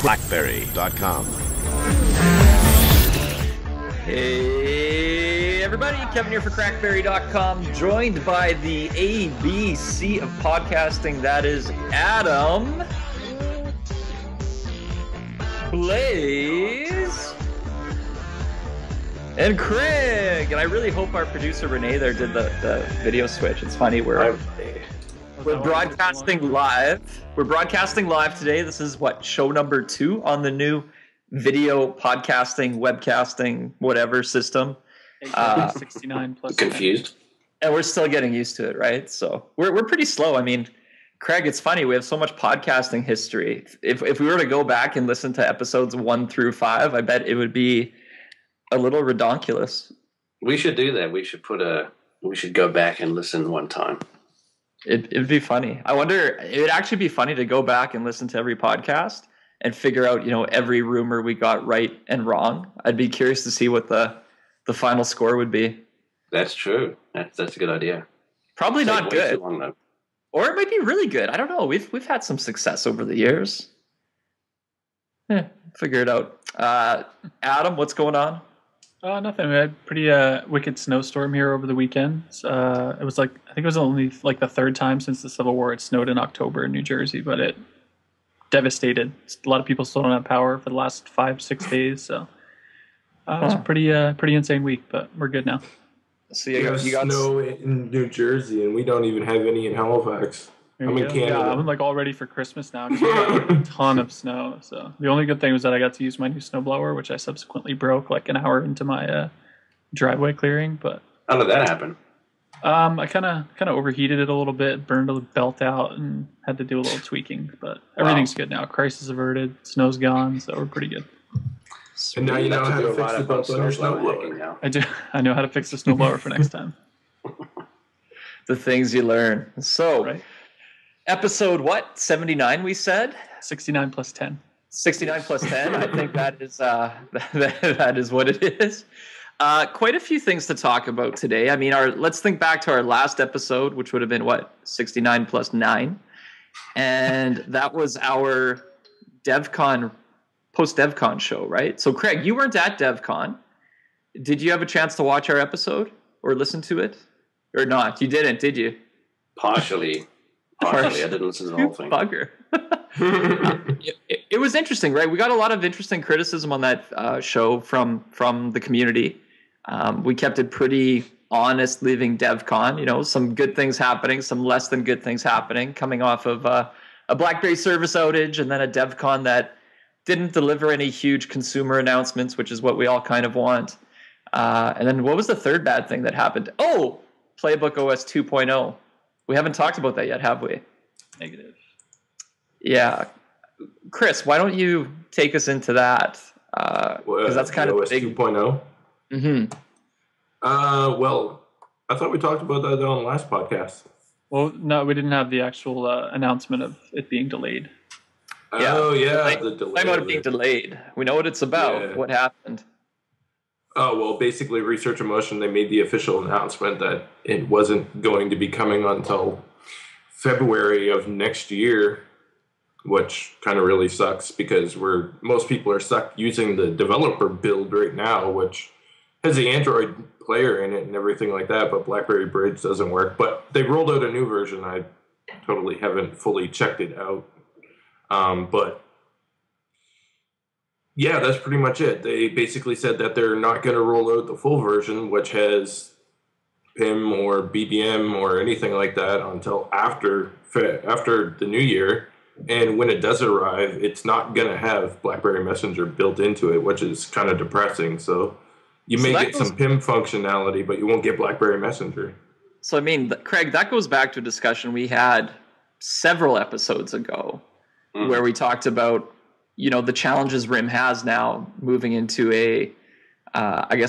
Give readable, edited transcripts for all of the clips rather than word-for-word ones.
BlackBerry.com. Hey everybody, Kevin here for CrackBerry.com, joined by the ABC of podcasting, that is Adam, Blaze, and Craig. And I really hope our producer Renee there did the video switch. It's funny, we're broadcasting live. We're broadcasting live today. This is show number 2 on the new video podcasting, webcasting, whatever system. 69 plus. Confused. And we're still getting used to it, right? So we're pretty slow. I mean, Craig, it's funny. We have so much podcasting history. If we were to go back and listen to episodes 1 through 5, I bet it would be a little redonkulous. We should do that. We should go back and listen one time. It'd be funny. I wonder, it'd actually be funny to go back and listen to every podcast and figure out, every rumor we got right and wrong. I'd be curious to see what the final score would be. That's true. That's a good idea. Probably not good. Too long, though. Or it might be really good. I don't know. We've had some success over the years. Figure it out. Adam, what's going on? Nothing. We had a pretty wicked snowstorm here over the weekend. It was I think it was only the third time since the Civil War it snowed in October in New Jersey, but it devastated. A lot of people still don't have power for the last 5-6 days. So it was a pretty insane week, but we're good now. So you got snow in New Jersey, and we don't even have any in Halifax. I'm in Canada. Yeah, I'm all ready for Christmas now because we got a ton of snow. So the only good thing was that I got to use my new snowblower, which I subsequently broke an hour into my driveway clearing. But how did that happen? I kind of overheated it a little bit, burned a belt out, and had to do a little tweaking. But everything's good now. Crisis averted. Snow's gone, so we're pretty good. And now you know how to fix the belt on your snowblower. I do. I know how to fix the snowblower for next time. The things you learn. So. Right. Episode 79 we said? 69 plus 10. 69 plus 10. I think that is that is what it is. Quite a few things to talk about today. I mean, let's think back to our last episode, which would have been 69 plus 9. And that was our DevCon, post-DevCon show, right? So Craig, you weren't at DevCon. Did you have a chance to watch our episode or listen to it? Or not? You didn't, did you? Partially. I didn't listen to the whole thing. Bugger. It was interesting, right? We got a lot of interesting criticism on that show from the community. We kept it pretty honest leaving DevCon. Some good things happening, some less than good things happening, coming off of a BlackBerry service outage and then a DevCon that didn't deliver any huge consumer announcements, which is what we all kind of want. And then what was the third bad thing that happened? Oh, PlayBook OS 2.0. We haven't talked about that yet, have we? Negative. Yeah. Chris, why don't you take us into that? Because that's kind of OS big. 2.0? Mm-hmm. Well, I thought we talked about that on the last podcast. Well, no, we didn't have the actual announcement of it being delayed. Oh, yeah. The delay about it being delayed. We know what it's about. Yeah. What happened? Oh, well, basically, Research in Motion, they made the official announcement that it wasn't going to be coming until February of next year, which kind of really sucks because most people are stuck using the developer build right now, which has the Android player in it and everything like that, but BlackBerry Bridge doesn't work. But they rolled out a new version. I totally haven't fully checked it out. But yeah, that's pretty much it. They basically said that they're not going to roll out the full version, which has PIM or BBM or anything like that until after the new year. And when it does arrive, it's not going to have BlackBerry Messenger built into it, which is kind of depressing. So you may get some PIM functionality, but you won't get BlackBerry Messenger. So, I mean, Craig, that goes back to a discussion we had several episodes ago where we talked about the challenges RIMM has now moving into a,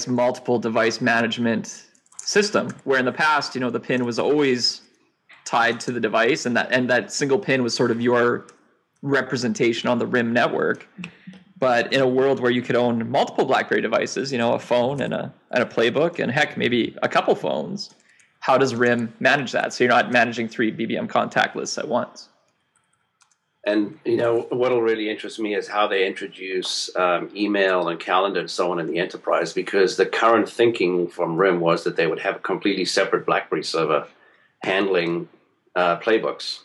multiple device management system, where in the past, the pin was always tied to the device, and that single pin was sort of your representation on the RIMM network. But in a world where you could own multiple BlackBerry devices, a phone and a PlayBook, and heck, maybe a couple phones, how does RIMM manage that? So you're not managing 3 BBM contact lists at once. And, what'll really interest me is how they introduce email and calendar and so on in the enterprise, because the current thinking from RIMM was that they would have a completely separate BlackBerry server handling playbooks.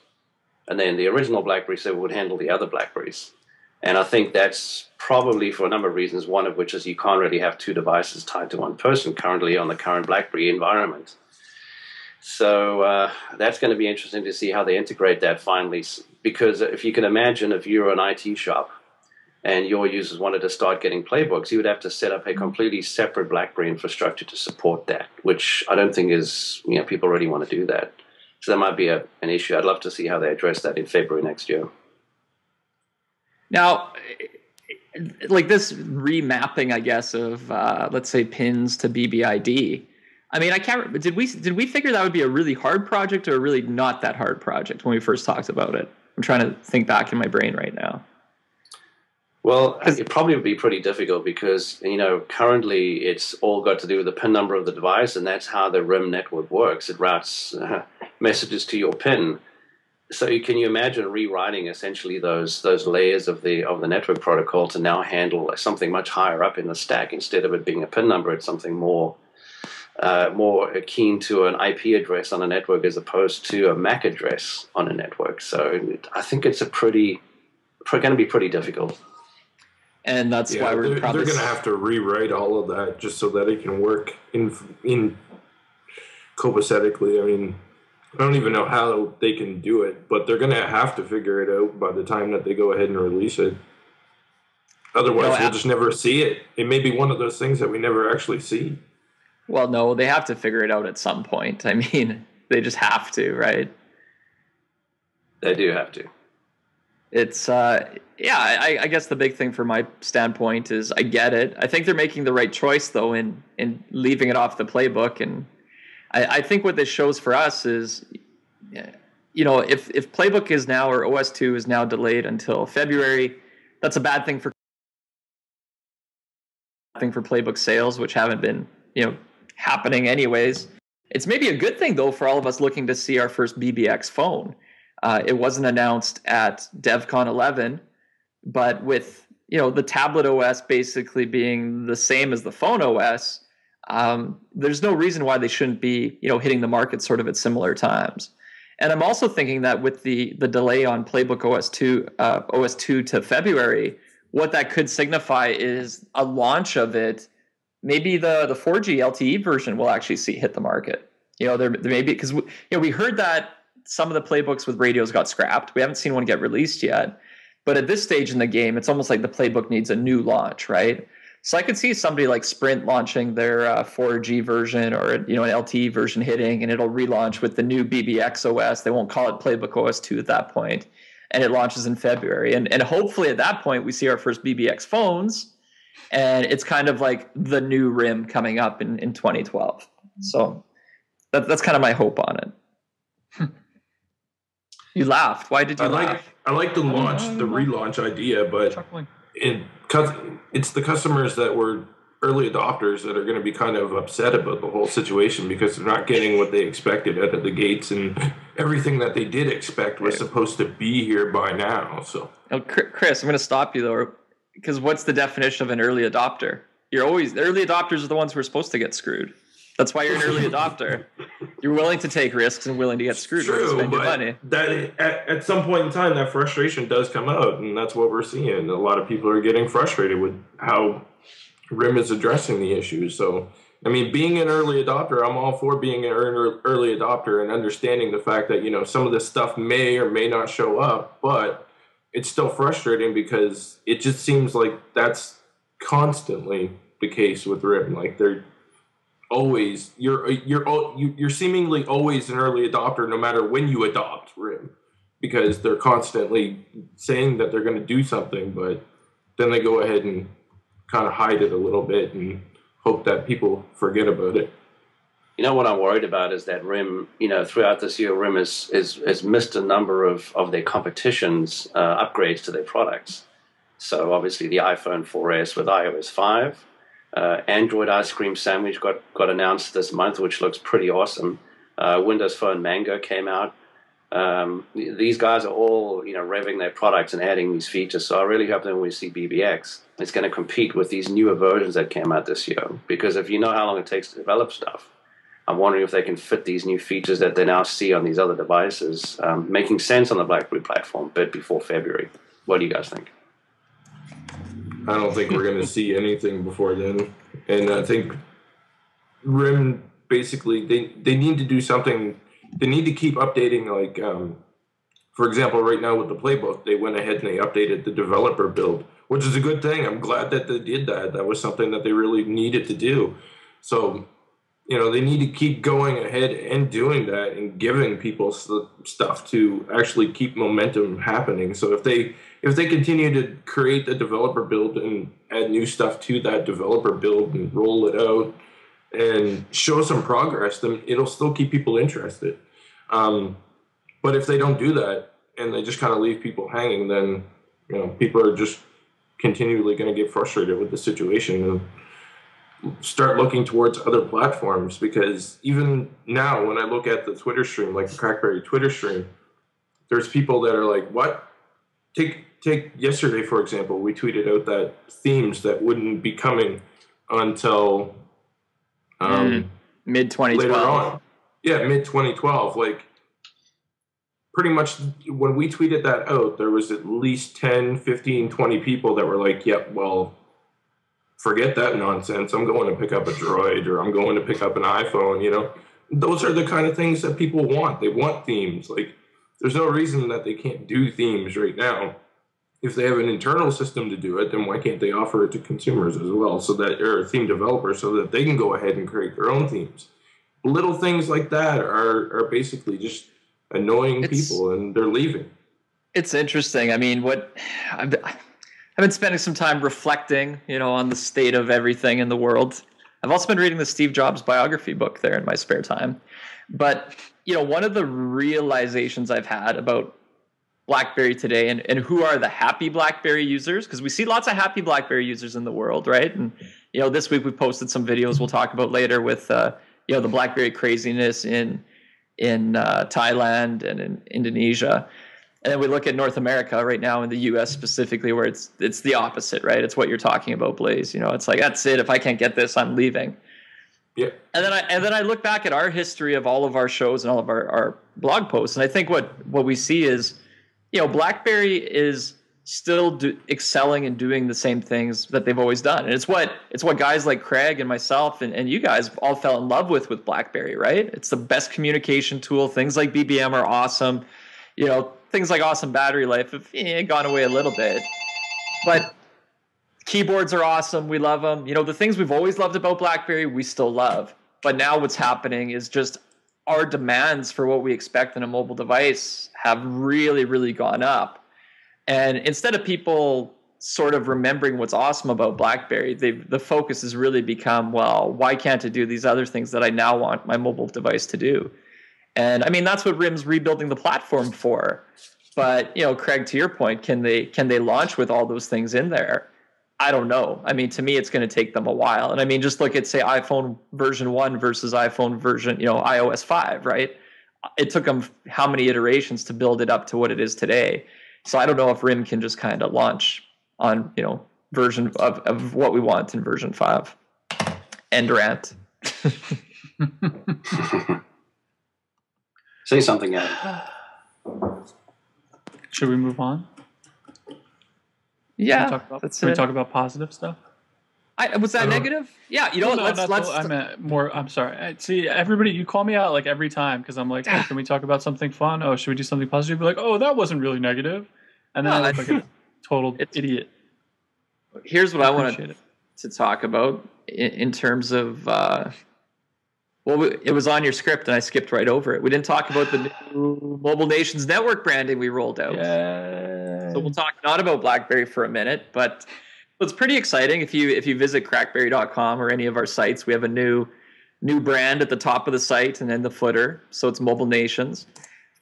And then the original BlackBerry server would handle the other BlackBerries. And I think that's probably for a number of reasons, one of which is you can't really have two devices tied to one person currently on the current BlackBerry environment. So that's going to be interesting to see how they integrate that finally, because if you can imagine, if you're an IT shop and your users wanted to start getting playbooks, you would have to set up a completely separate BlackBerry infrastructure to support that, which I don't think is, people really want to do that. So that might be an issue. I'd love to see how they address that in February next year. Now, like this remapping, I guess, of let's say pins to BBID. I mean, I can't. Did we figure that would be a really hard project or a really not that hard project when we first talked about it? I'm trying to think back in my brain right now. Well, it probably would be pretty difficult because, currently it's all got to do with the PIN number of the device, and that's how the RIMM network works. It routes messages to your PIN. So can you imagine rewriting essentially those layers of the network protocol to now handle something much higher up in the stack? Instead of it being a PIN number, it's something more akin to an IP address on a network as opposed to a MAC address on a network. So I think it's going to be pretty difficult. And that's why they're going to have to rewrite all of that just so that it can work in copacetically. I mean, I don't even know how they can do it, but they're going to have to figure it out by the time that they go ahead and release it. Otherwise, we'll just never see it. It may be one of those things that we never actually see. Well, no, they have to figure it out at some point. I mean, they just have to, right? They do have to. It's, I guess the big thing from my standpoint is I get it. I think they're making the right choice, though, in leaving it off the playbook. And I think what this shows for us is, if playbook is now, or OS 2 is now delayed until February, that's a bad thing for playbook sales, which haven't been, happening anyways. It's maybe a good thing, though, for all of us looking to see our first BBX phone. It wasn't announced at DevCon 11, but with the tablet OS basically being the same as the phone OS, there's no reason why they shouldn't be hitting the market sort of at similar times. And I'm also thinking that with the delay on PlayBook OS 2 to February, what that could signify is a launch of it. Maybe the 4G LTE version will actually hit the market. There may be, because we heard that some of the playbooks with radios got scrapped. We haven't seen one get released yet. But at this stage in the game, it's almost like the playbook needs a new launch, right? So I could see somebody like Sprint launching their 4G version or an LTE version hitting, and it'll relaunch with the new BBX OS. They won't call it PlayBook OS 2 at that point, and it launches in February. And hopefully at that point we see our first BBX phones, and it's kind of like the new RIMM coming up in 2012. So that's kind of my hope on it. You laughed. Why did you laugh? I like the relaunch idea, but it's the customers that were early adopters that are going to be kind of upset about the whole situation because they're not getting what they expected out of the gates, and everything that they did expect was supposed to be here by now. So, Chris, I'm going to stop you though, because what's the definition of an early adopter? The early adopters are the ones who are supposed to get screwed. That's why you're an early adopter. You're willing to take risks and willing to get screwed. True, spend your money. That at some point in time, that frustration does come out, and that's what we're seeing. A lot of people are getting frustrated with how RIMM is addressing the issue. So, I mean, being an early adopter, I'm all for being an early adopter and understanding the fact that some of this stuff may or may not show up, but it's still frustrating because it just seems like that's constantly the case with RIMM. Like they're always you're seemingly always an early adopter no matter when you adopt RIMM, because they're constantly saying that they're going to do something, but then they go ahead and kind of hide it a little bit and hope that people forget about it. What I'm worried about is that RIMM, throughout this year, RIMM has missed a number of their competition's upgrades to their products. So obviously the iPhone 4S with iOS 5, Android Ice Cream Sandwich got announced this month, which looks pretty awesome. Windows Phone Mango came out. These guys are all, revving their products and adding these features. So I really hope that when we see BBX, it's going to compete with these newer versions that came out this year. Because if you know how long it takes to develop stuff, I'm wondering if they can fit these new features that they now see on these other devices, making sense on the BlackBerry platform a bit before February. What do you guys think? I don't think we're going to see anything before then. And I think RIMM, basically, they need to do something. They need to keep updating, like, for example, right now with the PlayBook, they went ahead and they updated the developer build, which is a good thing. I'm glad that they did that. That was something that they really needed to do. So, they need to keep going ahead and doing that and giving people stuff to actually keep momentum happening. So if they continue to create the developer build and add new stuff to that developer build and roll it out and show some progress, then it'll still keep people interested. But if they don't do that and they just kind of leave people hanging, then people are just continually going to get frustrated with the situation and start looking towards other platforms. Because even now, when I look at the Twitter stream, like the CrackBerry Twitter stream, there's people that are like, "What? Take yesterday, for example, we tweeted out that themes that wouldn't be coming until mid 2012. Yeah, mid 2012. Like, pretty much when we tweeted that out, there was at least 10, 15, 20 people that were like, "Yep, well, forget that nonsense. I'm going to pick up a Droid, or I'm going to pick up an iPhone." Those are the kind of things that people want. They want themes. Like, there's no reason that they can't do themes right now. If they have an internal system to do it, then why can't they offer it to consumers as well, or theme developers, so that they can go ahead and create their own themes? Little things like that are basically just annoying people, and they're leaving. It's interesting. I mean, I've been spending some time reflecting, on the state of everything in the world. I've also been reading the Steve Jobs biography book there in my spare time. But, one of the realizations I've had about BlackBerry today and who are the happy BlackBerry users, because we see lots of happy BlackBerry users in the world, right? And, this week we posted some videos we'll talk about later with, the BlackBerry craziness in Thailand and in Indonesia. And then we look at North America right now, in the U.S. specifically, where it's the opposite, right? It's what you're talking about, Blaze. It's like, that's it. If I can't get this, I'm leaving. Yeah. And then I look back at our history of all of our shows and all of our blog posts, and I think what we see is, BlackBerry is still excelling and doing the same things that they've always done. And it's what guys like Craig and myself and you guys all fell in love with BlackBerry, right? It's the best communication tool. Things like BBM are awesome. Things like awesome battery life have gone away a little bit. But keyboards are awesome. We love them. The things we've always loved about BlackBerry, we still love. But now what's happening is just our demands for what we expect in a mobile device have really, really gone up. And instead of people sort of remembering what's awesome about BlackBerry, the focus has really become, well, why can't it do these other things that I now want my mobile device to do? And I mean, that's what RIMM's rebuilding the platform for. But, Craig, to your point, can they launch with all those things in there? I don't know. I mean, to me, it's going to take them a while. And I mean, just look at, say, iPhone version 1 versus iPhone version, iOS 5, right? It took them how many iterations to build it up to what it is today. So I don't know if RIMM can just kind of launch on, version of what we want in version 5. End rant. Say something, Adam. Should we move on? Yeah. Can we talk about positive stuff? Was that negative? Yeah. Let's. I meant more. I'm sorry. See, everybody, you call me out like every time because I'm like, hey, can we talk about something fun? Oh, should we do something positive? You're like, oh, that wasn't really negative. And then I look like a total idiot. Here's what I wanted to talk about in terms of. It was on your script and I skipped right over it. We didn't talk about the new Mobile Nations Network branding we rolled out. Yeah. So we'll talk not about BlackBerry for a minute, but it's pretty exciting. If you visit crackberry.com or any of our sites, we have a new brand at the top of the site and then the footer. So it's Mobile Nations.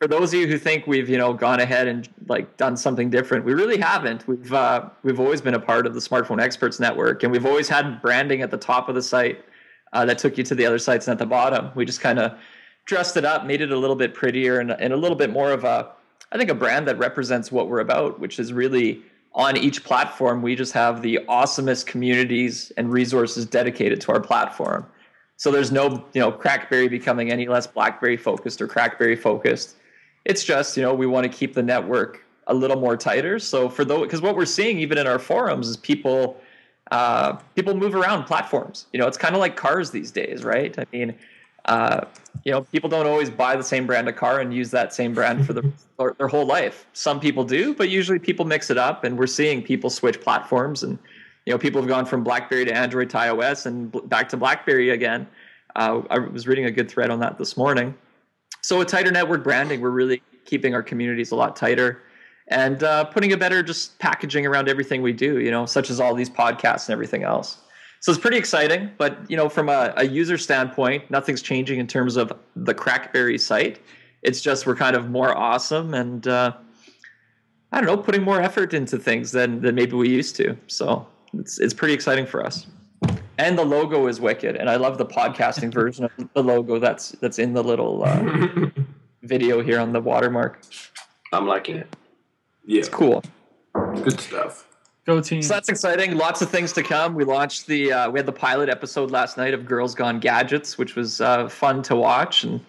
For those of you who think we've gone ahead and done something different, we really haven't. We've always been a part of the Smartphone Experts Network, and we've always had branding at the top of the site that took you to the other sites and at the bottom. We just kind of dressed it up, made it a little bit prettier and a little bit more of a brand that represents what we're about, which is really on each platform, we just have the awesomest communities and resources dedicated to our platform. So there's no, CrackBerry becoming any less BlackBerry focused or CrackBerry focused. It's just, we want to keep the network a little more tighter. So because what we're seeing even in our forums is people move around platforms. It's kind of like cars these days, right? I mean, people don't always buy the same brand of car and use that same brand for their whole life. Some people do, but usually people mix it up, and we're seeing people switch platforms, and people have gone from BlackBerry to Android to iOS and back to BlackBerry again. I was reading a good thread on that this morning. So with tighter network branding, we're really keeping our communities a lot tighter and putting a better just packaging around everything we do, such as all these podcasts and everything else. So it's pretty exciting, but from a user standpoint, nothing's changing in terms of the CrackBerry site. It's just we're kind of more awesome and putting more effort into things than maybe we used to. So it's pretty exciting for us. And the logo is wicked, and I love the podcasting version of the logo that's in the little video here on the watermark. I'm liking it. Yeah, it's cool. Good stuff. Go team. So that's exciting. Lots of things to come. We launched we had the pilot episode last night of Girls Gone Gadgets, which was fun to watch, and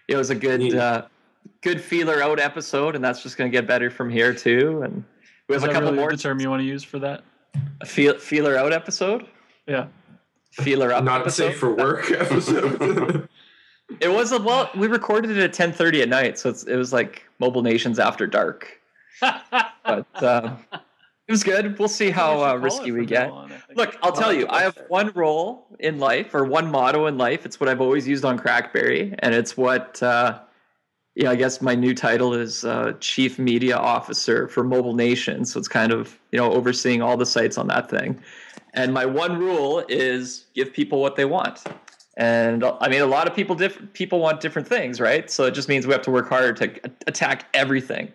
it was a good feeler out episode, and that's just going to get better from here too. And we have a couple more. The term you want to use for that? A feeler out episode. Yeah. Feeler up. Not episode. safe for work episode. It was we recorded it at 10:30 at night, so it was like Mobile Nations After Dark. But it was good. We'll see how risky we get. Look, I'll tell you, I have one role in life, or one motto in life. It's what I've always used on CrackBerry, and it's what I guess my new title is Chief Media Officer for Mobile Nation. So it's kind of overseeing all the sites on that thing. And my one rule is give people what they want. And I mean, a lot of people want different things, right? So it just means we have to work harder to attack everything.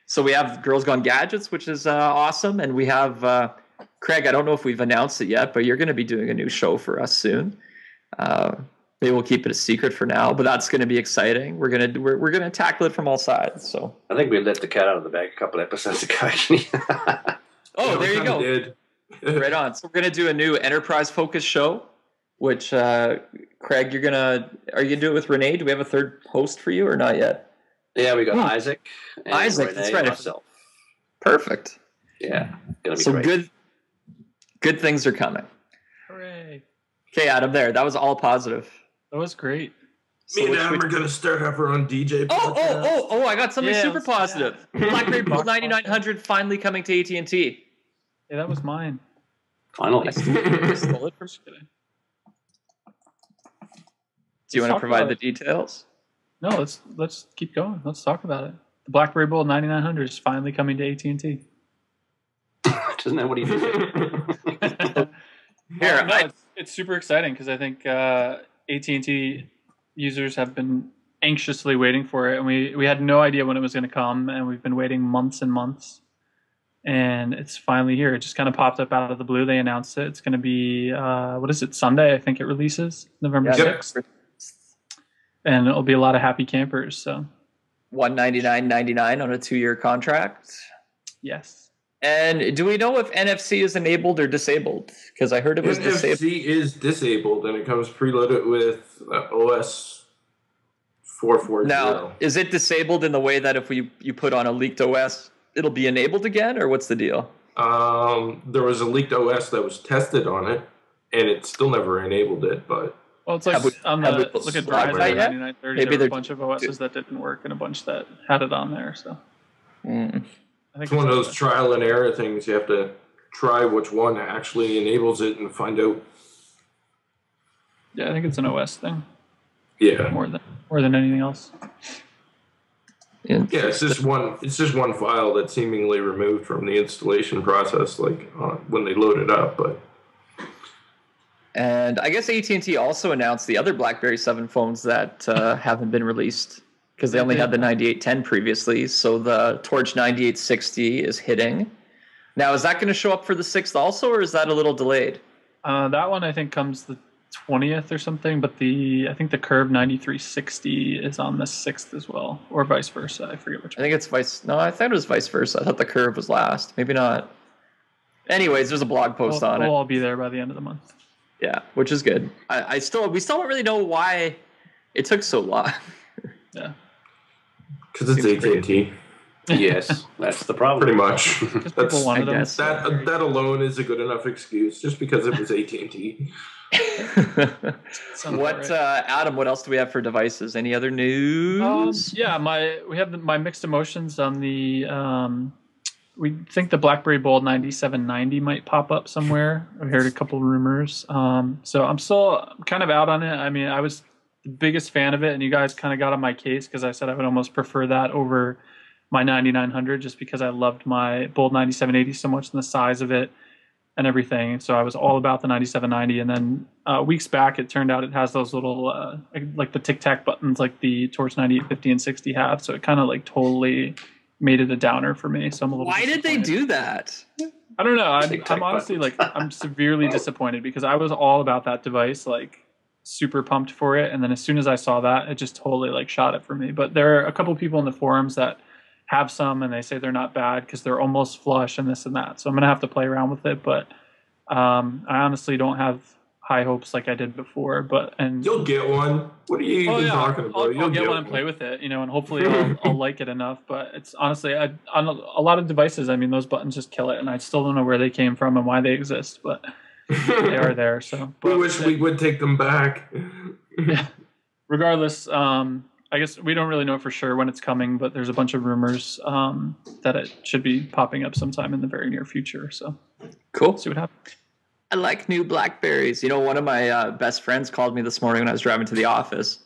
So we have Girls Gone Gadgets, which is awesome. And we have, Craig, I don't know if we've announced it yet, but you're going to be doing a new show for us soon. Maybe we'll keep it a secret for now, but that's going to be exciting. We're going to tackle it from all sides. So I think we let the cat out of the bag a couple episodes ago, actually. Oh, there you go. Did. Right on. So we're going to do a new enterprise focused show, which Craig, are you going to do it with Renee? Do we have a third host for you or not yet? Yeah, we got Isaac. And Isaac, Renee that's right. And myself. Perfect. Yeah, gonna be so great. Good things are coming. Hooray! Okay, Adam. There, that was all positive. That was great. Me and Adam are going to start up our own DJ podcast. Oh! I got something super positive. BlackBerry Bold 9900 finally coming to AT&T. Yeah, that was mine. Finally. I stole it from kidding. Do you want to provide the details? No, let's keep going. Let's talk about it. The BlackBerry Bold 9900 is finally coming to AT&T. Isn't that what he did? Here, it's super exciting because I think AT&T users have been anxiously waiting for it, and we had no idea when it was going to come, and we've been waiting months and months, and it's finally here. It just kind of popped up out of the blue. They announced it. It's going to be Sunday? I think it releases November 6th. And it'll be a lot of happy campers. So $199.99 on a 2-year contract. Yes. And do we know if NFC is enabled or disabled? Because I heard it was disabled. NFC is disabled, and it comes preloaded with OS 4.4.0. Now, is it disabled in the way that if you put on a leaked OS, it'll be enabled again, or what's the deal? There was a leaked OS that was tested on it, and it still never enabled it, but... Well, it's like look at Verizon 9930. There were a bunch of OSs that didn't work and a bunch that had it on there. So I think it's one of those trial and error things. You have to try which one actually enables it and find out. Yeah, I think it's an OS thing. Yeah, more than anything else. Yeah, it's just one file that's seemingly removed from the installation process, like when they load it up, but. And I guess AT&T also announced the other BlackBerry 7 phones that haven't been released because they only had the 9810 previously. So the Torch 9860 is hitting. Now, is that going to show up for the 6th also, or is that a little delayed? That one I think comes the 20th or something, but I think the Curve 9360 is on the 6th as well, or vice versa. I forget which one. I think it's no, I thought it was vice versa. I thought the Curve was last. Maybe not. Anyways, there's a blog post on it. We'll all be there by the end of the month. Yeah, which is good. We still don't really know why it took so long. Yeah. Because it's AT&T. Yes, that's the problem. Pretty much. Because people wanted them. That alone is a good enough excuse, just because it was AT&T. Adam, what else do we have for devices? Any other news? We have my mixed emotions on the we think the BlackBerry Bold 9790 might pop up somewhere. I heard a couple rumors. So I'm still kind of out on it. I mean, I was the biggest fan of it, and you guys kind of got on my case because I said I would almost prefer that over my 9900 just because I loved my Bold 9780 so much and the size of it and everything. So I was all about the 9790. And then weeks back, it turned out it has those little, like the tic-tac buttons like the Torch 9850 and 60 have. So it kind of like totally made it a downer for me. So I'm a little Why did they do that? I don't know. I'm honestly like, I'm severely disappointed because I was all about that device, like super pumped for it. And then as soon as I saw that, it just totally like shot it for me. But there are a couple people in the forums that have some and they say they're not bad because they're almost flush and this and that. So I'm going to have to play around with it. But I honestly don't have high hopes like I did before. And you'll get one. What are you even talking about? I'll get one and play with it, and hopefully I'll like it enough. But it's honestly, on a lot of devices, I mean, those buttons just kill it. And I still don't know where they came from and why they exist, but they are there. So we wish we would take them back. Yeah. Regardless, I guess we don't really know for sure when it's coming, but there's a bunch of rumors that it should be popping up sometime in the very near future. So cool. See what happens. I like new Blackberries. One of my best friends called me this morning when I was driving to the office,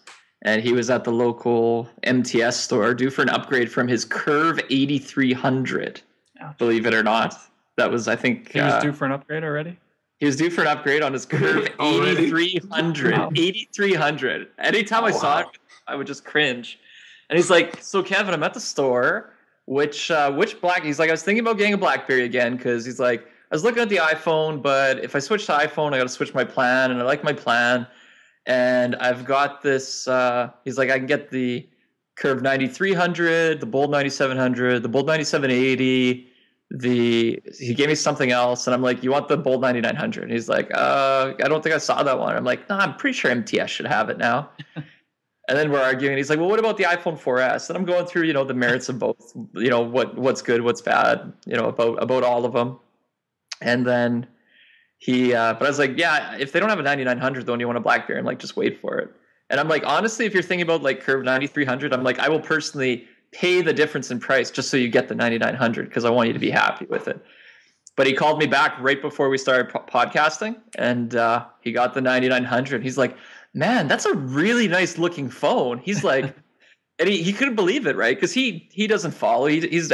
and he was at the local MTS store due for an upgrade from his Curve 8300. Ouch. Believe it or not. That was, I think... He was due for an upgrade already? He was due for an upgrade on his Curve 8300. Wow. 8300. Anytime I saw it, I would just cringe. And he's like, so Kevin, I'm at the store. Which Black? He's like, I was thinking about getting a BlackBerry again because he's like, I was looking at the iPhone, but if I switch to iPhone, I got to switch my plan, and I like my plan. And I've got this. He's like, I can get the Curve 9300, the Bold 9700, the Bold 9780. He gave me something else, and I'm like, you want the Bold 9900? And he's like, I don't think I saw that one. I'm like, no, I'm pretty sure MTS should have it now. And then we're arguing. He's like, well, what about the iPhone 4S? And I'm going through, the merits of both, what's good, what's bad, about all of them. And then but I was like, yeah, if they don't have a 9900, though, and you want a BlackBerry, I'm like, just wait for it. And I'm like, honestly, if you're thinking about like Curve 9300, I'm like, I will personally pay the difference in price just so you get the 9900 because I want you to be happy with it. But he called me back right before we started podcasting, and he got the 9900. He's like, man, that's a really nice looking phone. He's like, and he couldn't believe it, right? Because he doesn't follow. He's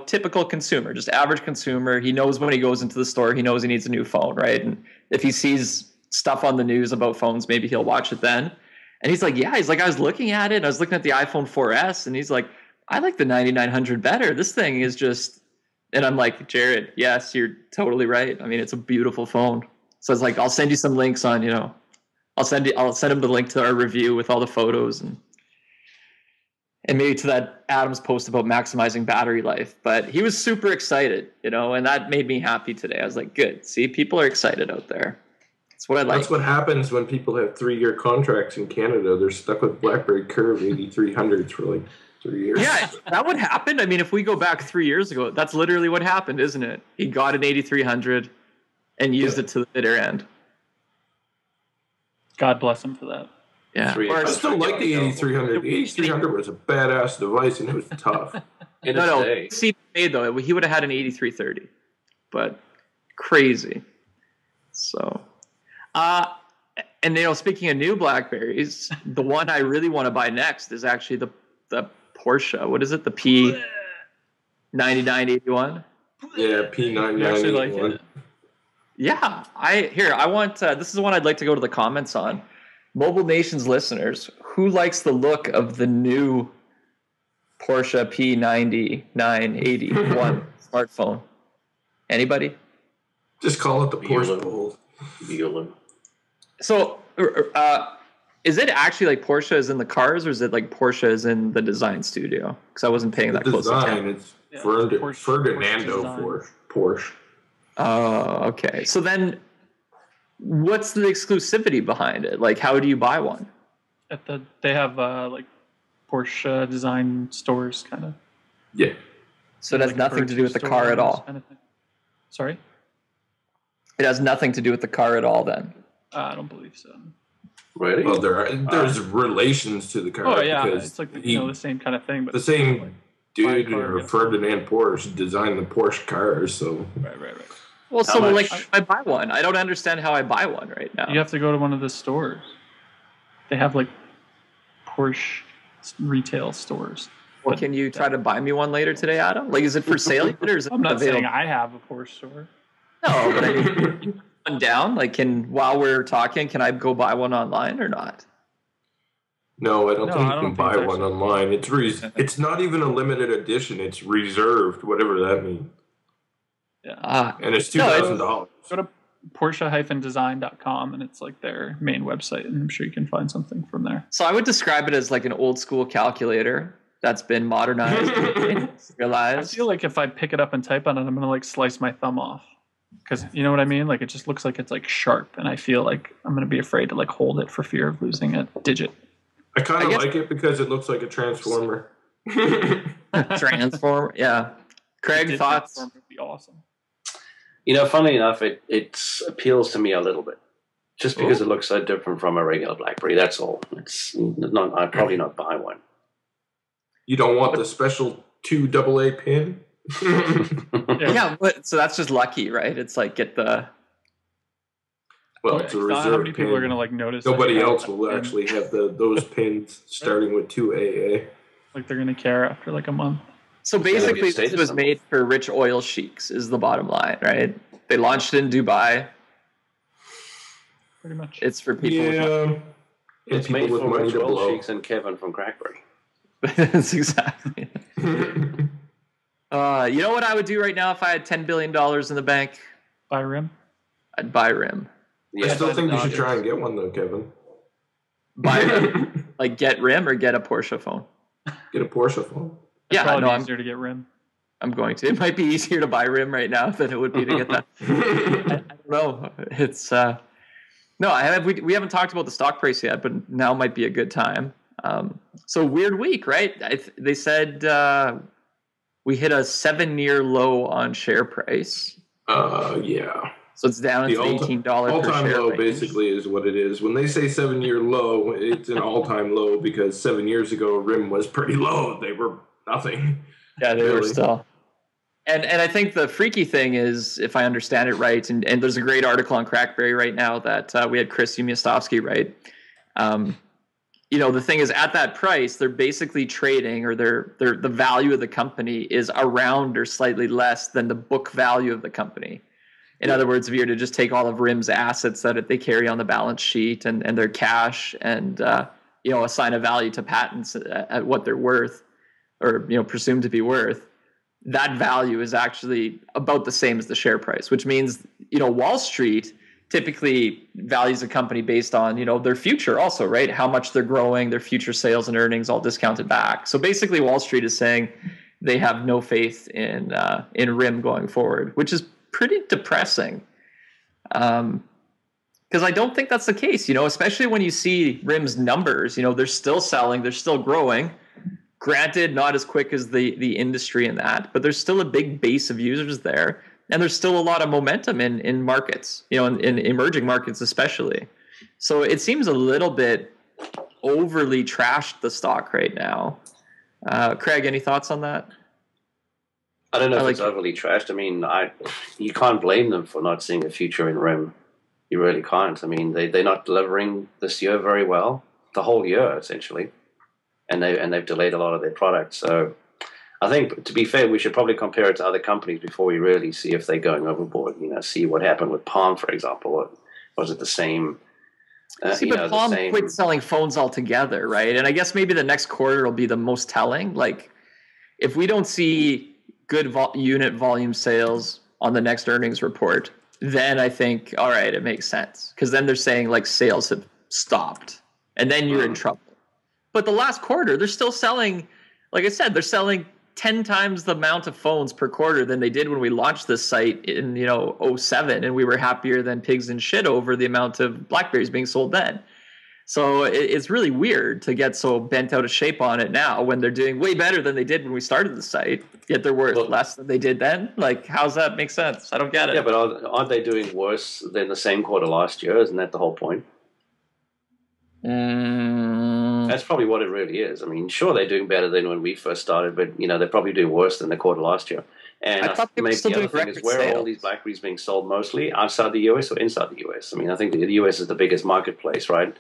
typical consumer, just average consumer. He knows when he goes into the store, he knows he needs a new phone, right? And if he sees stuff on the news about phones, maybe he'll watch it then. And he's like, yeah, I was looking at it, and I was looking at the iPhone 4S, and he's like, I like the 9900 better. This thing is just, and I'm like, Jared, yes, you're totally right. I mean, it's a beautiful phone. So I was like, I'll send you some links on, I'll send him the link to our review with all the photos and maybe to that Adam's post about maximizing battery life. But he was super excited, and that made me happy today. I was like, good. See, people are excited out there. That's what I like. That's what happens when people have 3-year contracts in Canada. They're stuck with BlackBerry Curve 8300s for like 3 years. Yeah, that would happen. I mean, if we go back 3 years ago, that's literally what happened, isn't it? He got an 8300 and used it to the bitter end. God bless him for that. Yeah. I still like the 8300. The 8300 was a badass device, and it was tough. No. See, though, he would have had an 8330, but crazy. So, and speaking of new Blackberries, the one I really want to buy next is actually the Porsche. What is it? The P9981. Yeah, P9981. Yeah, I want. This is one I'd like to go to the comments on. Mobile Nation's listeners, who likes the look of the new Porsche P9981 smartphone? Anybody? Just call it the Porsche Bold. So Is it actually like Porsche is in the cars, or is it like Porsche is in the design studio? Because I wasn't paying that close attention. It's Ferdinando for Porsche. Oh, okay. So then, what's the exclusivity behind it? Like, how do you buy one? They have like Porsche design stores, kind of. Yeah. So it has nothing to do with the car at all. Kind of thing. Sorry. It has nothing to do with the car at all, then. I don't believe so. Really? Well, there's relations to the car. Oh yeah, it's like the same kind of thing. But the same dude or Ferdinand Porsche designed the Porsche cars, so right. Well, so like, I buy one. I don't understand how I buy one right now. You have to go to one of the stores. They have like Porsche retail stores. Well, can you try to buy me one later today, Adam? Like, is it for sale yet, or is it I'm not available? saying I have a Porsche store. No, but I mean, one down. Like, while we're talking, can I go buy one online or not? No, I don't think you can buy one online. It's not even a limited edition. It's reserved, whatever that means. Yeah. And it's $2,000. Go to Porsche-design.com and it's like their main website, and I'm sure you can find something from there. So I would describe it as like an old school calculator that's been modernized and realized. I feel like if I pick it up and type on it, I'm gonna like slice my thumb off. Because you know what I mean? Like, it just looks like it's like sharp, and I feel like I'm gonna be afraid to like hold it for fear of losing a digit. I kind of like it because it looks like a transformer. Transformer, yeah. Craig, thoughts? Would be awesome. You know, funnily enough, it appeals to me a little bit, just because it looks so different from a regular BlackBerry. That's all. It's not. I'd probably not buy one. You don't want the special 2 AA pin? Yeah, but so that's just lucky, right? It's like get the. Well, it's a reserve how many pin. people are gonna like notice? Nobody else will actually have those pins starting with 2 AA. Like they're gonna care after like a month. So basically, this was made for rich oil sheiks, is the bottom line, right? They launched it in Dubai. Pretty much. It's for people. Yeah. It's made for rich oil sheiks and Kevin from CrackBerry. That's exactly. You know what I would do right now if I had $10 billion in the bank? Buy RIMM? I'd buy RIMM. Yeah, I still think you should try and get one, though, Kevin. Buy RIMM? Like, get RIMM or get a Porsche phone? Get a Porsche phone. Yeah, no, easier to get RIMM. I'm going to. It might be easier to buy RIMM right now than it would be to get that. I don't know. It's no. We haven't talked about the stock price yet, but now might be a good time. So weird week, right? They said we hit a 7-year low on share price. Yeah. So it's down to $18 per share. All-time low basically is what it is. When they say 7-year low, it's an all-time low because 7 years ago RIMM was pretty low. They were nothing. Yeah, they were still. And I think the freaky thing is, if I understand it right, and there's a great article on CrackBerry right now that we had Chris Umiastowski write. You know, the thing is, at that price, they're basically trading, or the value of the company is around or slightly less than the book value of the company. In other words, if you were to just take all of RIMM's assets that they carry on the balance sheet and their cash and assign a value to patents at what they're worth, or presumed to be worth, that value is actually about the same as the share price, which means Wall Street typically values a company based on their future also, right? How much they're growing, their future sales and earnings, all discounted back. So basically, Wall Street is saying they have no faith in RIMM going forward, which is pretty depressing. Because I don't think that's the case, especially when you see RIMM's numbers. They're still selling, they're still growing. Granted, not as quick as the industry in that, but there's still a big base of users there. And there's still a lot of momentum in markets, in emerging markets especially. So it seems a little bit overly trashed, the stock right now. Craig, any thoughts on that? I don't know if it's overly trashed. I mean, you can't blame them for not seeing a future in RIMM. You really can't. I mean, they're not delivering this year very well, the whole year essentially, and they've delayed a lot of their products. So I think, to be fair, we should probably compare it to other companies before we really see if they're going overboard. See what happened with Palm, for example. Was it the same? But Palm quit selling phones altogether, right? And I guess maybe the next quarter will be the most telling. Like, if we don't see good unit volume sales on the next earnings report, then I think, all right, it makes sense. Because then they're saying like sales have stopped, and then you're in trouble. But the last quarter, they're still selling, like I said, they're selling 10 times the amount of phones per quarter than they did when we launched this site in, 07, and we were happier than pigs in shit over the amount of BlackBerries being sold then. So it's really weird to get so bent out of shape on it now when they're doing way better than they did when we started the site, yet they're worth less than they did then. Like, how's that make sense? I don't get it. Yeah, but aren't they doing worse than the same quarter last year? Isn't that the whole point? That's probably what it really is. I mean, sure, they're doing better than when we first started, but they're probably doing worse than the quarter last year. And I thought they were still doing record sales. Where are all these BlackBerries being sold mostly? Outside the US or inside the US? I mean, I think the US is the biggest marketplace, right?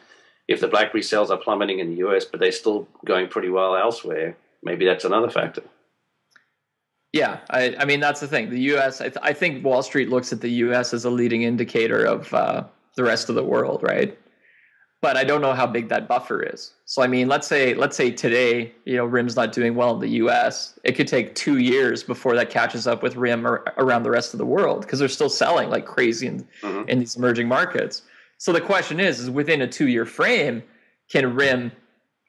If the BlackBerry sales are plummeting in the US, but they're still going pretty well elsewhere, maybe that's another factor. Yeah, I mean, that's the thing. The US, I think Wall Street looks at the US as a leading indicator of the rest of the world, right? But I don't know how big that buffer is. So, I mean, let's say today, RIMM's not doing well in the US. It could take 2 years before that catches up with RIMM around the rest of the world, because they're still selling like crazy in these emerging markets. So the question is within a 2-year frame, can RIMM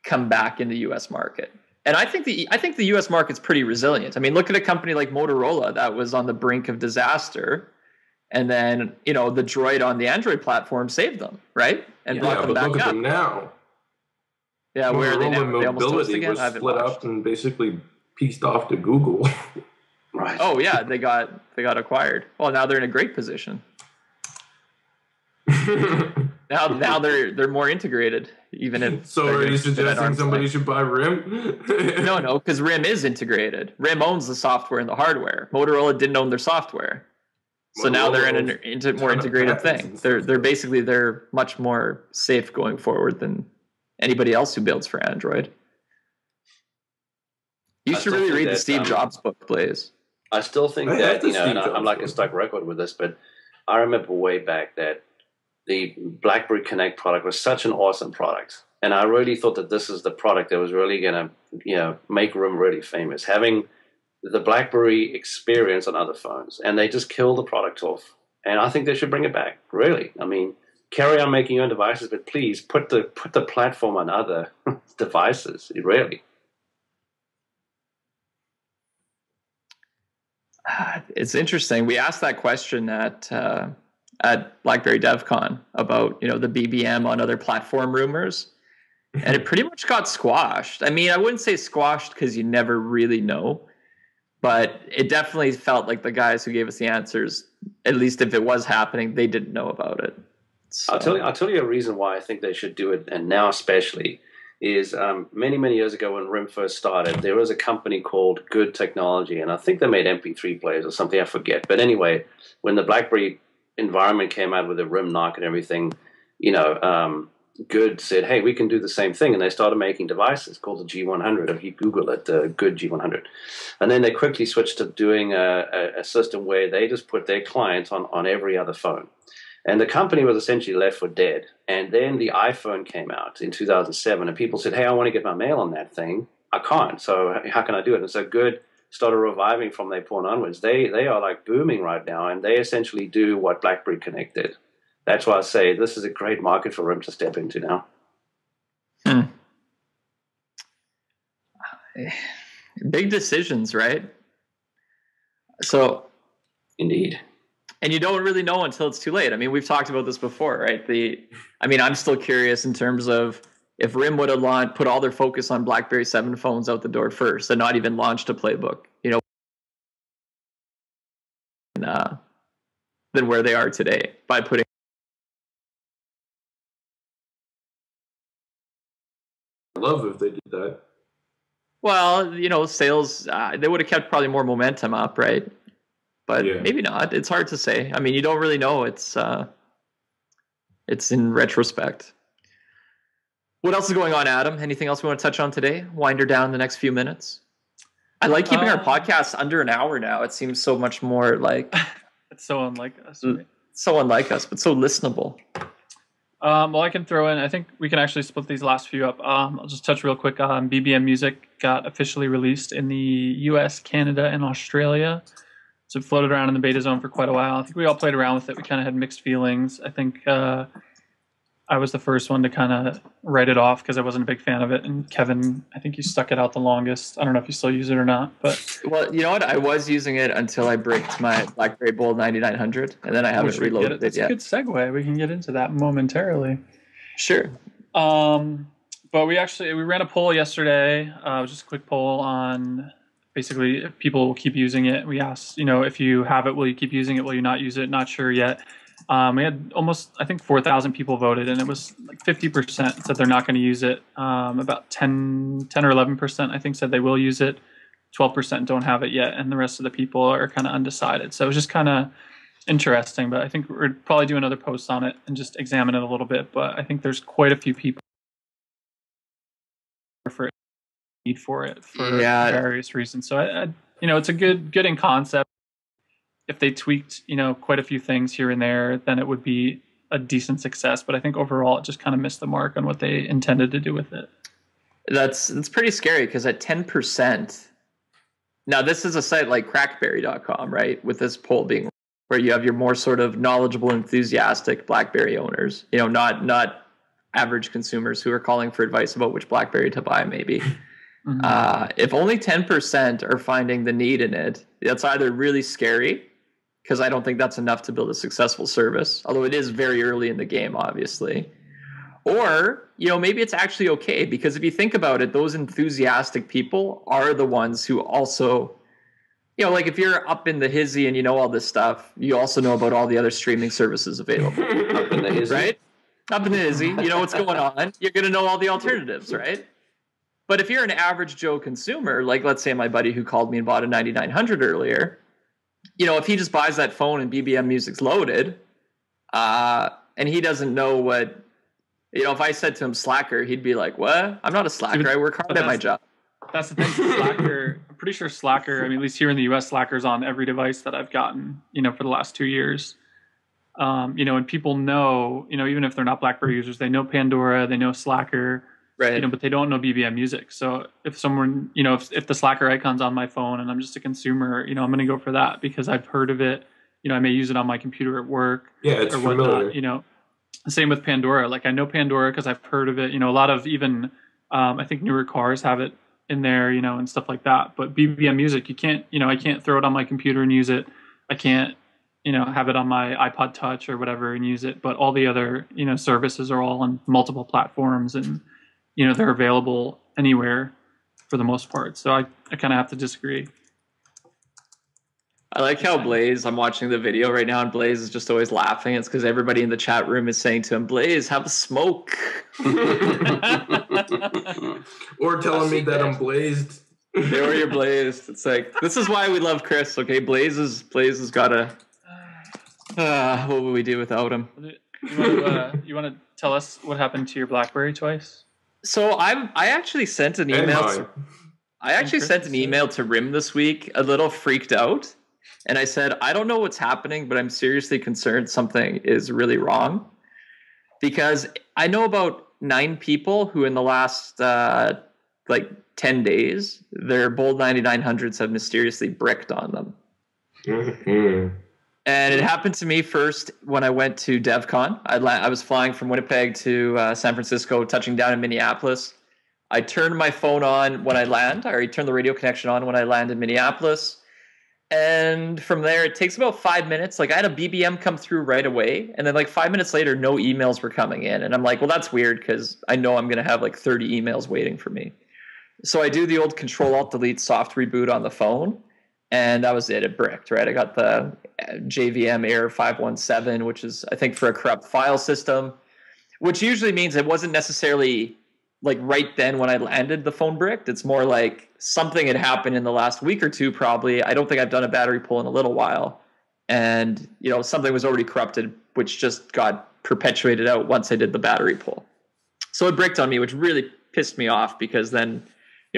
come back in the U.S. market? And I think the U.S. market's pretty resilient. I mean, look at a company like Motorola that was on the brink of disaster, and then the Droid on the Android platform saved them, right? And brought them back look up. At them now. Yeah, where are they now? They almost closed again. Was split up and basically pieced off to Google. Right. Oh yeah, they got acquired. Well, now they're in a great position. now they're more integrated, even if. So are you suggesting somebody should buy RIMM? No, because RIMM is integrated. RIMM owns the software and the hardware. Motorola didn't own their software, so now they're in a more integrated thing. They're much more safe going forward than anybody else who builds for Android. You should really read the Steve Jobs book, Blaze. I still think that and I'm like a stuck record with this, but I remember way back that the BlackBerry Connect product was such an awesome product. And I really thought that this is the product that was really going to, make RIMM really famous. Having the BlackBerry experience on other phones. And they just killed the product off. And I think they should bring it back, really. I mean, carry on making your own devices, but please put the platform on other devices, really. It's interesting. We asked that question at BlackBerry DevCon about the BBM on other platform rumors, and it pretty much got squashed. I mean, I wouldn't say squashed because you never really know, but it definitely felt like the guys who gave us the answers, at least if it was happening, they didn't know about it. So. I'll tell you a reason why I think they should do it, and now especially, is many years ago when RIMM first started, there was a company called Good Technology, and I think they made MP3 players or something, I forget. But anyway, when the BlackBerry environment came out with the RIMM knock and everything, Good said, hey, we can do the same thing. And they started making devices called the G100. If you Google it, Good G100. And then they quickly switched to doing a system where they just put their clients on every other phone. And the company was essentially left for dead. And then the iPhone came out in 2007, and people said, hey, I want to get my mail on that thing. I can't. So how can I do it? And so Good started reviving from their point onwards. They are like booming right now, and they essentially do what BlackBerry Connect did. That's why I say this is a great market for RIMM to step into now. Big decisions, right? So, indeed. And you don't really know until it's too late. I mean, we've talked about this before, right? I'm still curious in terms of if RIMM would have put all their focus on BlackBerry 7 phones out the door first and not even launched a playbook, than where they are today by putting. I'd love if they did that. Well, sales, they would have kept probably more momentum up, right? But maybe not. It's hard to say. I mean, you don't really know. It's in retrospect. What else is going on, Adam? Anything else we want to touch on today? Wind her down the next few minutes. I like keeping our podcast under an hour now. It seems so much more like... It's so unlike us. Right? So unlike us, but so listenable. Well, I can throw in, I think we can actually split these last few up. I'll just touch real quick. BBM Music got officially released in the US, Canada, and Australia. So it floated around in the beta zone for quite a while. I think we all played around with it. We kind of had mixed feelings. I think I I was the first one to kind of write it off because I wasn't a big fan of it. And Kevin, I think you stuck it out the longest. I don't know if you still use it or not, but well, you know what? I was using it until I bricked my BlackBerry Bold 9900, and then I haven't reloaded it yet. That's a good segue. We can get into that momentarily. Sure. But we ran a poll yesterday. It was just a quick poll on basically if people will keep using it. We asked, if you have it, will you keep using it? Will you not use it? Not sure yet. We had almost, I think, 4,000 people voted, and it was like 50% said they're not going to use it. About 10 or 11%, I think, said they will use it. 12% don't have it yet, and the rest of the people are kind of undecided. So it was just kind of interesting, but I think we'll probably do another post on it and just examine it a little bit. But I think there's quite a few people for need for it for various reasons. So it's a good in concept. If they tweaked, quite a few things here and there, then it would be a decent success. But I think overall, it just kind of missed the mark on what they intended to do with it. That's pretty scary because at 10%, now this is a site like crackberry.com, right? With this poll being where you have your more sort of knowledgeable, enthusiastic BlackBerry owners, not average consumers who are calling for advice about which BlackBerry to buy, maybe. Mm-hmm. If only 10% are finding the need in it, that's either really scary, because I don't think that's enough to build a successful service, although it is very early in the game, obviously. Or, maybe it's actually okay, because if you think about it, those enthusiastic people are the ones who also, like if you're up in the hizzy and you know all this stuff, you also know about all the other streaming services available. Up in the hizzy? Right? Up in the hizzy, you know what's going on. You're going to know all the alternatives, right? But if you're an average Joe consumer, like let's say my buddy who called me and bought a 9900 earlier, if he just buys that phone and BBM music's loaded, and he doesn't know what, if I said to him Slacker, he'd be like, what? I'm not a slacker. I work hard at my job. That's the thing. Slacker, I'm pretty sure Slacker, at least here in the US, Slacker's on every device that I've gotten, for the last 2 years. And people know, even if they're not BlackBerry users, they know Pandora, they know Slacker. Right. But they don't know BBM music. So if someone, if the Slacker icon's on my phone and I'm just a consumer, I'm going to go for that because I've heard of it. I may use it on my computer at work. Yeah, it's familiar. Whatnot, Same with Pandora. Like I know Pandora because I've heard of it. A lot of even, I think newer cars have it in there, and stuff like that. But BBM music, you can't, I can't throw it on my computer and use it. I can't, have it on my iPod Touch or whatever and use it. But all the other, services are all on multiple platforms and, they're available anywhere for the most part. So I kind of have to disagree. I like how Blaze, I'm watching the video right now, and Blaze is just always laughing. It's because everybody in the chat room is saying to him, Blaze, have a smoke. Or telling me that I'm blazed. Or you're blazed. It's like, this is why we love Chris, okay? Blaze has got a... what would we do without him? You want to tell us what happened to your BlackBerry twice? So I actually sent an email. I actually sent an email to RIMM this week, a little freaked out, and I said, I don't know what's happening, but I'm seriously concerned something is really wrong, because I know about 9 people who in the last 10 days, their Bold 9900s have mysteriously bricked on them. Mm-hmm. And it happened to me first when I went to DevCon. I was flying from Winnipeg to San Francisco, touching down in Minneapolis. I turned my phone on when I land. I already turned the radio connection on when I land in Minneapolis. And from there, it takes about 5 minutes. Like I had a BBM come through right away. And then 5 minutes later, no emails were coming in. And I'm like, well, that's weird because I know I'm going to have 30 emails waiting for me. So I do the old Control-Alt-Delete soft reboot on the phone. And that was it. It bricked, right? I got the JVM error 517, which is, I think, for a corrupt file system, which usually means it wasn't necessarily right then when I landed the phone bricked. It's more like something had happened in the last week or two, probably. I don't think I've done a battery pull in a little while. And, something was already corrupted, which just got perpetuated out once I did the battery pull. So it bricked on me, which really pissed me off because then,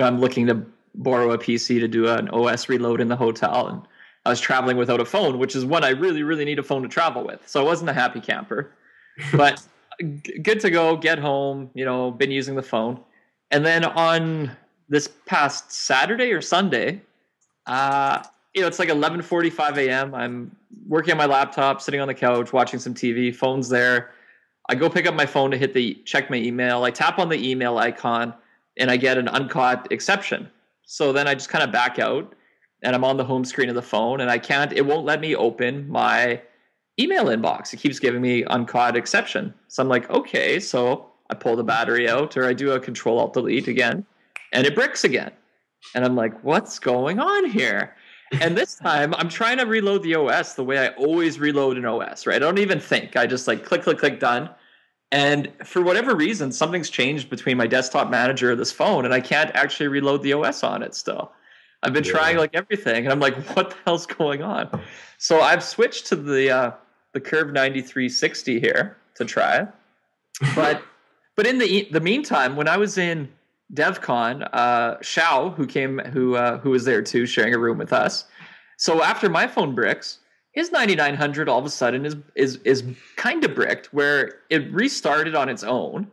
I'm looking to borrow a PC to do an OS reload in the hotel, and I was traveling without a phone, which is when I really, really need a phone to travel with. So I wasn't a happy camper, but good to go, get home, been using the phone. And then on this past Saturday or Sunday, it's 11:45 a.m. I'm working on my laptop, sitting on the couch, watching some TV, phone's there. I go pick up my phone to check my email. I tap on the email icon and I get an uncaught exception. So then I just kind of back out and I'm on the home screen of the phone and it won't let me open my email inbox. It keeps giving me uncaught exception. So I'm like, okay, so I pull the battery out or I do a Control-Alt-Delete again and it bricks again. And I'm like, what's going on here? And this time I'm trying to reload the OS the way I always reload an OS, right? I don't even think. I just like click, done. And for whatever reason, something's changed between my desktop manager and this phone and I can't actually reload the OS on it still. I've been trying like everything and I'm like, what the hell's going on? So I've switched to the Curve 9360 here to try it. But in the meantime, when I was in DevCon, Xiao, who was there too, sharing a room with us. So after my phone bricks, his 9900 all of a sudden is kind of bricked, where it restarted on its own.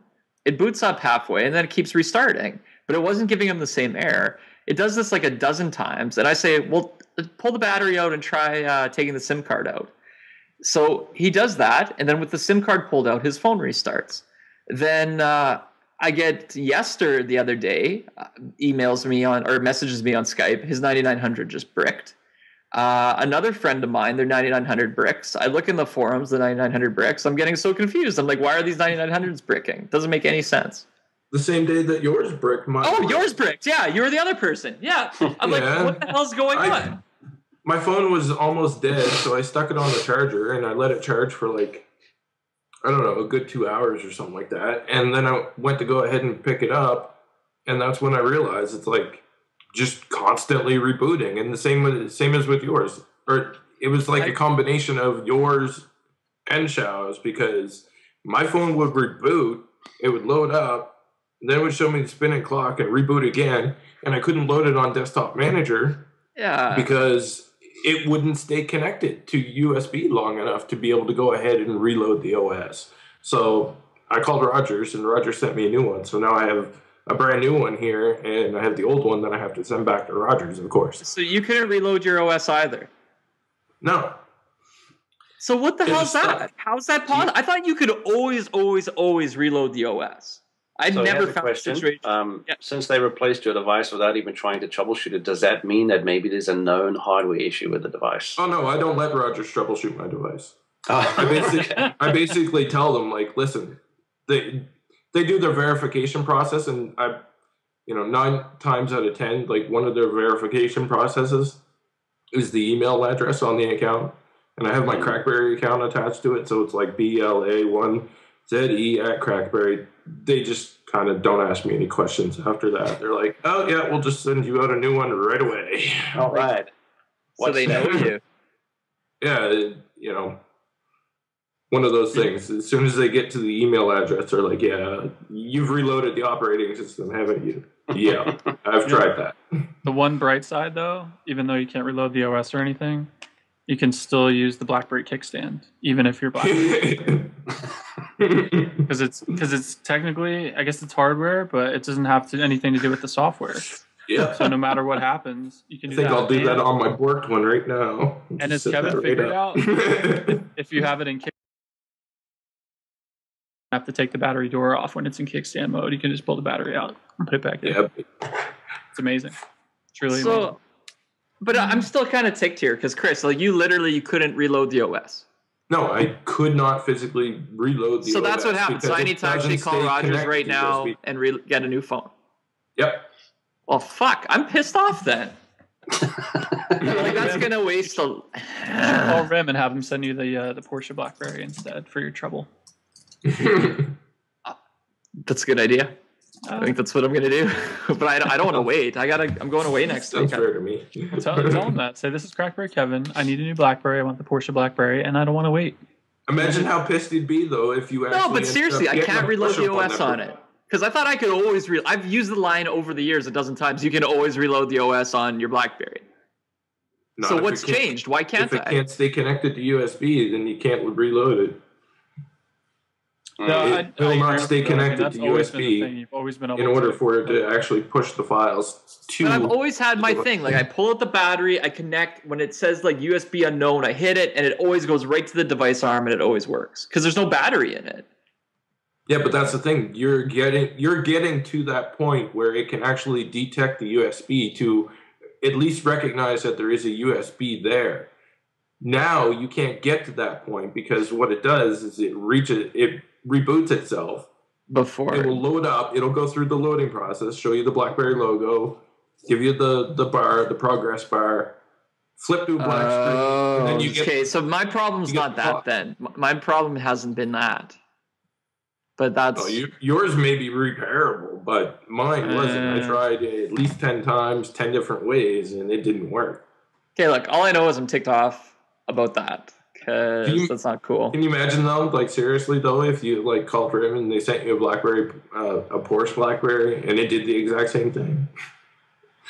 It boots up halfway and then it keeps restarting, but it wasn't giving him the same error. It does this like a dozen times, and I say, well, pull the battery out and try taking the SIM card out. So he does that, and then with the SIM card pulled out, his phone restarts. Then I get Yester the other day messages me on Skype. His 9900 just bricked. Another friend of mine, their 9900 bricks. I look in the forums, the 9900 bricks. I'm getting so confused. I'm like, why are these 9900s bricking? Doesn't make any sense. The same day that yours bricked. Yours bricked. Yeah, you were the other person. Yeah. I'm like, what the hell's going on? My phone was almost dead, so I stuck it on the charger and I let it charge for like, I don't know, a good 2 hours or something like that. And then I went to go ahead and pick it up, and that's when I realized it's like just constantly rebooting. And the same as with yours. Or it was like a combination of yours and Xiao's, because my phone would reboot, it would load up, and then it would show me the spinning clock and reboot again, and I couldn't load it on Desktop Manager because it wouldn't stay connected to USB long enough to be able to go ahead and reload the OS. So I called Rogers, and Rogers sent me a new one. So now I have a brand new one here, and I have the old one that I have to send back to Rogers, of course. So you couldn't reload your OS either? No. So what the hell's that? How's that possible? I thought you could always reload the OS. I'd never found a situation. Since they replaced your device without even trying to troubleshoot it, does that mean that maybe there's a known hardware issue with the device? Oh, no, I don't let Rogers troubleshoot my device. I basically tell them, like, listen, they do their verification process, and 9 times out of 10, like, one of their verification processes is the email address on the account, and I have my CrackBerry account attached to it, so it's like BLA1ZE@CrackBerry. They just kind of don't ask me any questions after that. They're like, oh, yeah, we'll just send you out a new one right away. All right. So they know you. Yeah, one of those things. As soon as they get to the email address, they're like, yeah, you've reloaded the operating system, haven't you? Yeah, I've tried that. The one bright side, though, even though you can't reload the OS or anything, you can still use the BlackBerry kickstand, even if you're BlackBerry. Because it's technically, I guess it's hardware, but it doesn't have anything to do with the software. Yeah. So no matter what happens, you can do that. I think I'll do that on my borked one right now. And as Kevin figured out, if you have it in kickstand, you have to take the battery door off when it's in kickstand mode. You can just pull the battery out and put it back in. Yep. It's amazing. It's really amazing. But I'm still kind of ticked here because, Chris, like you couldn't reload the OS. No, I could not physically reload the OS. So that's what happens. So I need to actually call Rogers right now and get a new phone. Yep. Well, fuck. I'm pissed off then. Like that's going to waste a... Call RIMM and have them send you the Porsche BlackBerry instead for your trouble. That's a good idea. I think that's what I'm going to do. But I don't want to wait. I'm going away next week. Sounds fair to me. Tell them that. Say, this is CrackBerry Kevin. I need a new BlackBerry. I want the Porsche BlackBerry, and I don't want to wait. Imagine how pissed he'd be, though, if you actually... No, but seriously, I can't reload the OS on it. Because I thought I could always... I've used the line over the years a dozen times. You can always reload the OS on your BlackBerry. So what's changed? Why can't I? If it can't stay connected to USB, then you can't reload it. No, it will not stay connected to USB in order for it to actually push the files to... But I've always had my thing. Like, I pull out the battery, I connect. When it says, like, USB unknown, I hit it, and it always goes right to the device arm, and it always works. Because there's no battery in it. Yeah, but that's the thing. You're getting to that point where it can actually detect the USB to at least recognize that there is a USB there. Now you can't get to that point because what it does is it reboots itself. Before it will load up, it'll go through the loading process, show you the BlackBerry logo, give you the bar, the progress bar, flip to a blank screen, and then you get. Okay, so my problem's not that then. My problem hasn't been that. But that's yours may be repairable, but mine wasn't. I tried it at least 10 times, 10 different ways, and it didn't work. Okay, look, all I know is I'm ticked off about that because that's not cool. Can you imagine though, like seriously though, if you like called RIMM and they sent you a BlackBerry, a Porsche BlackBerry, and it did the exact same thing?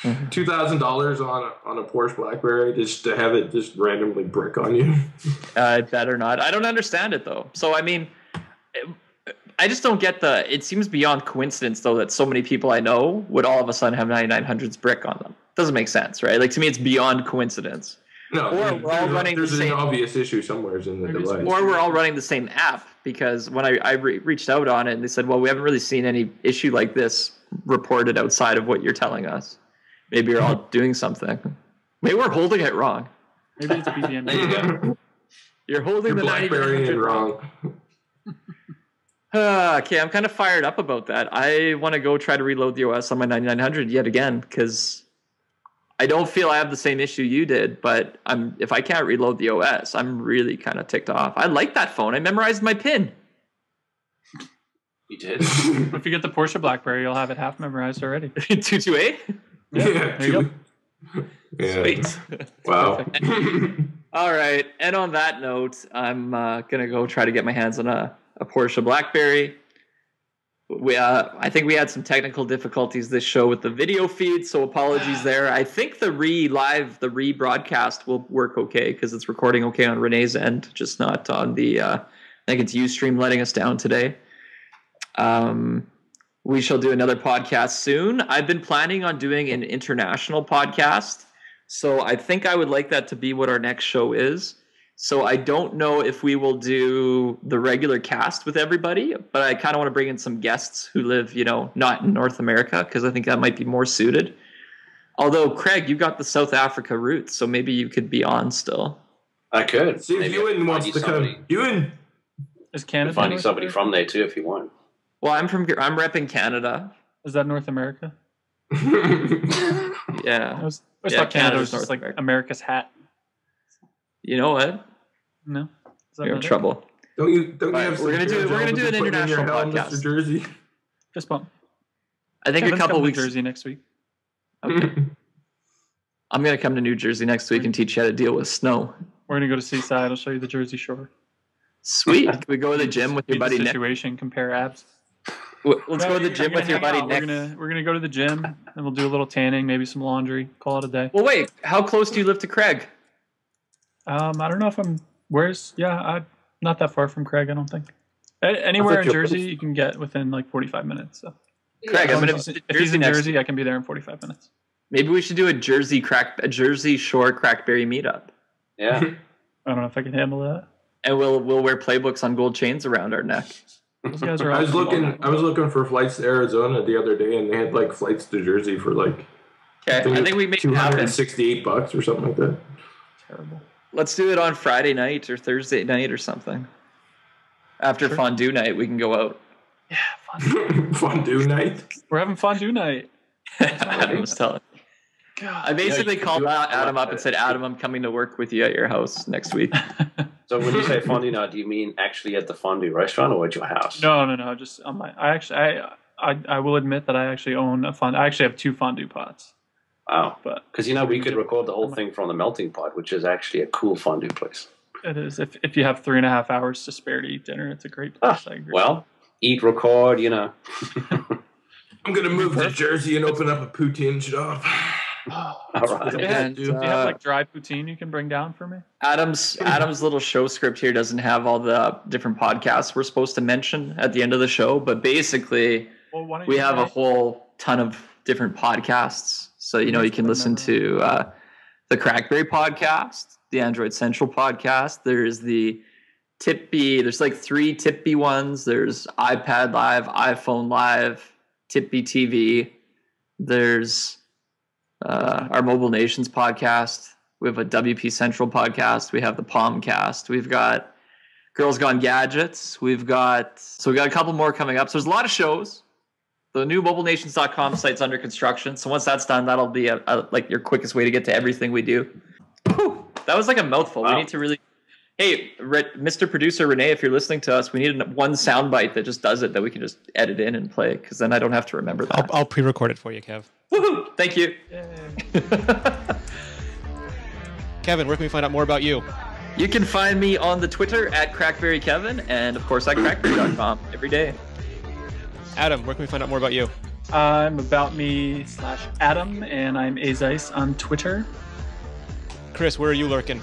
$2,000 on a Porsche BlackBerry just to have it just randomly brick on you. Better not. I don't understand it though. So I mean, I just don't get it seems beyond coincidence though that so many people I know would all of a sudden have 9900s brick on them. Doesn't make sense, right? Like to me, it's beyond coincidence. No, or we're all running there's an obvious issue somewhere in the device. Or we're all running the same app because when I reached out on it and they said, well, we haven't really seen any issue like this reported outside of what you're telling us. Maybe you're all doing something. Maybe we're holding it wrong. Maybe it's BBM. You're holding the BlackBerry wrong. Okay, I'm kind of fired up about that. I want to go try to reload the OS on my 9900 yet again because I don't feel I have the same issue you did, but if I can't reload the OS, I'm really kind of ticked off. I like that phone. I memorized my PIN. You did? If you get the Porsche BlackBerry, you'll have it half memorized already. 228? Yeah, there you go. Yeah. Sweet. Wow. All right. And on that note, I'm going to go try to get my hands on a Porsche BlackBerry. I think we had some technical difficulties this show with the video feed, so apologies there. I think the rebroadcast will work okay because it's recording okay on Renee's end, just not on the. I think it's Ustream letting us down today. We shall do another podcast soon. I've been planning on doing an international podcast, so I think I would like that to be what our next show is. So I don't know if we will do the regular cast with everybody, but I kind of want to bring in some guests who live, not in North America, because I think that might be more suited. Although, Craig, you got the South Africa roots, so maybe you could be on still. I could. See if Ewan wants to come. Ewan is Canada finding somebody from there too if you want. Well, I'm repping Canada. Is that North America? Yeah. I thought Canada was just like America's hat. You know what? No, you're in trouble. Don't you have? We're gonna do an international podcast. Mr. Jersey. Fist bump. I think a couple weeks. New Jersey next week. Okay. I'm gonna come to New Jersey next week and teach you how to deal with snow. We're gonna go to Seaside. I'll show you the Jersey Shore. Sweet. Can we go to the gym with your buddy Nick? Situation. Compare abs. Let's go to the gym with your buddy Nick. We're gonna go to the gym and we'll do a little tanning, maybe some laundry. Call it a day. Well, wait. How close do you live to Craig? I don't know if I'm. I'm not that far from Craig. I don't think. Anywhere in Jersey, you can get within like 45 minutes. So. Craig, if he's in Jersey, I can be there in 45 minutes. Maybe we should do a Jersey Shore CrackBerry meetup. Yeah. I don't know if I can handle that. And we'll wear playbooks on gold chains around our neck. Those guys are. I was looking for flights to Arizona the other day, and they had like flights to Jersey for like. Okay, I think we make it happen. $268 or something like that. Terrible. Let's do it on Friday night or Thursday night or something. After fondue night, we can go out. Yeah, fondue. Fondue night. We're having fondue night. Adam was telling me. God. I basically called Adam up and said, Adam, I'm coming to work with you at your house next week. So when you say fondue night, do you mean actually at the fondue restaurant or at your house? No. Just on my. I will admit that I actually own a fondue. I actually have 2 fondue pots. Wow. Because we could record the whole thing from the melting pot, which is actually a cool fondue place. It is. If you have 3.5 hours to spare to eat dinner, it's a great place. I agree. Well, eat, record, I'm going to move to Jersey and open up a poutine shop. All right. Do you have like dry poutine you can bring down for me? Adam's little show script here doesn't have all the different podcasts we're supposed to mention at the end of the show, but basically we have a whole ton of different podcasts. So, you can listen to the CrackBerry podcast, the Android Central podcast. There's the Tipby. There's like 3 Tipby ones. There's iPad Live, iPhone Live, Tipby TV. There's our Mobile Nations podcast. We have a WP Central podcast. We have the Palmcast. We've got Girls Gone Gadgets. We've got a couple more coming up. So there's a lot of shows. The new mobilenations.com site's under construction. So once that's done, that'll be like your quickest way to get to everything we do. Whew, that was like a mouthful. Wow. We need to really... Hey, Mr. Producer Renee, if you're listening to us, we need one soundbite that just does it that we can just edit in and play, because then I don't have to remember that. I'll pre-record it for you, Kev. Woohoo! Thank you. Kevin, where can we find out more about you? You can find me on the Twitter at CrackBerryKevin, and of course at CrackBerry.com every day. Adam, where can we find out more about you? I'm aboutme/Adam, and I'm Azice on Twitter. Chris, where are you lurking?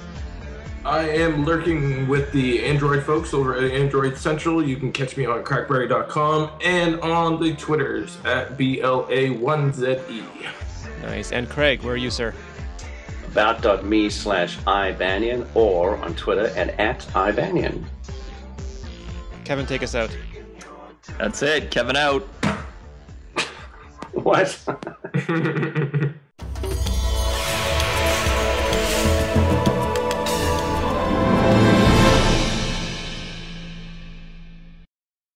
I am lurking with the Android folks over at Android Central. You can catch me on crackberry.com and on the Twitters at BLA1ZE. Nice. And Craig, where are you, sir? About.me/iBanyan or on Twitter and at iBanyan. Kevin, take us out. That's it. Kevin out. What?